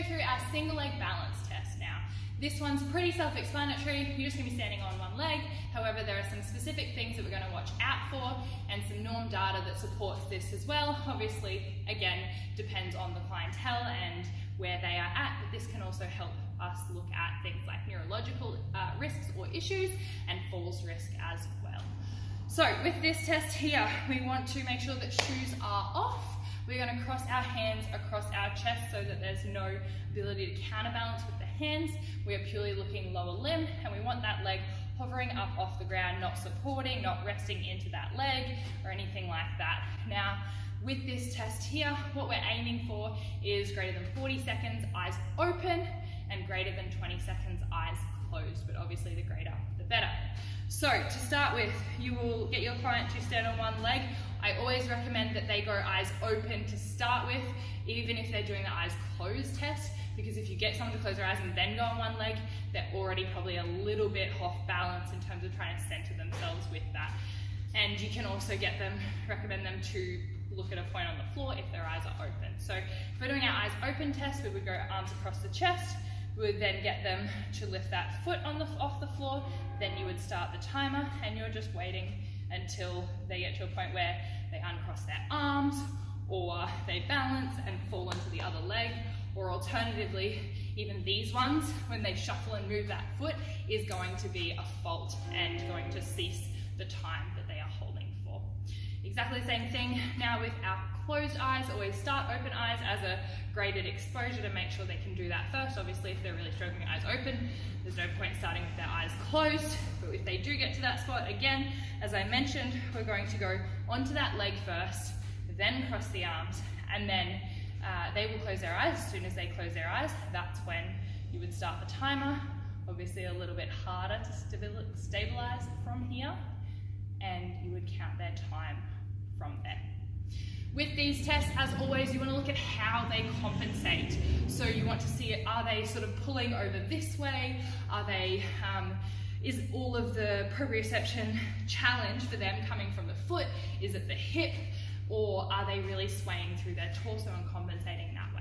through our single leg balance test now. This one's pretty self-explanatory. You're just going to be standing on one leg. However, there are some specific things that we're going to watch out for and some norm data that supports this as well. Obviously, again, depends on the clientele and where they are at, but this can also help us look at things like neurological risks or issues and falls risk as well. So with this test here, we want to make sure that shoes are off. We're going to cross our hands across our chest so that there's no ability to counterbalance with the hands. We are purely looking lower limb, and we want that leg hovering up off the ground, not supporting, not resting into that leg or anything like that. Now, with this test here, what we're aiming for is greater than 40 seconds, eyes open, and greater than 20 seconds, eyes closed, but obviously the greater, the better. So to start with, you will get your client to stand on one leg. I always recommend that they go eyes open to start with, even if they're doing the eyes closed test, because if you get someone to close their eyes and then go on one leg, they're already probably a little bit off balance in terms of trying to center themselves with that. And you can also recommend them to look at a point on the floor if their eyes are open. So if we're doing our eyes open test, we would go arms across the chest. We would then get them to lift that foot off the floor. Then you would start the timer, and you're just waiting until they get to a point where they uncross their arms, or they balance and fall onto the other leg, or alternatively, even these ones, when they shuffle and move that foot, is going to be a fault and going to cease the time that they are holding for. Exactly the same thing now with our closed eyes. Always start open eyes as a graded exposure to make sure they can do that first. Obviously, if they're really struggling eyes open, there's no point starting with their eyes closed. But if they do get to that spot, again, as I mentioned, we're going to go onto that leg first, then cross the arms, and then they will close their eyes. As soon as they close their eyes, that's when you would start the timer. Obviously a little bit harder to stabilize from here, and you would count their time from there. With these tests, as always, you want to look at how they compensate. So you want to see, are they sort of pulling over this way? Are they, is all of the proprioception challenge for them coming from the foot? Is it the hip? Or are they really swaying through their torso and compensating that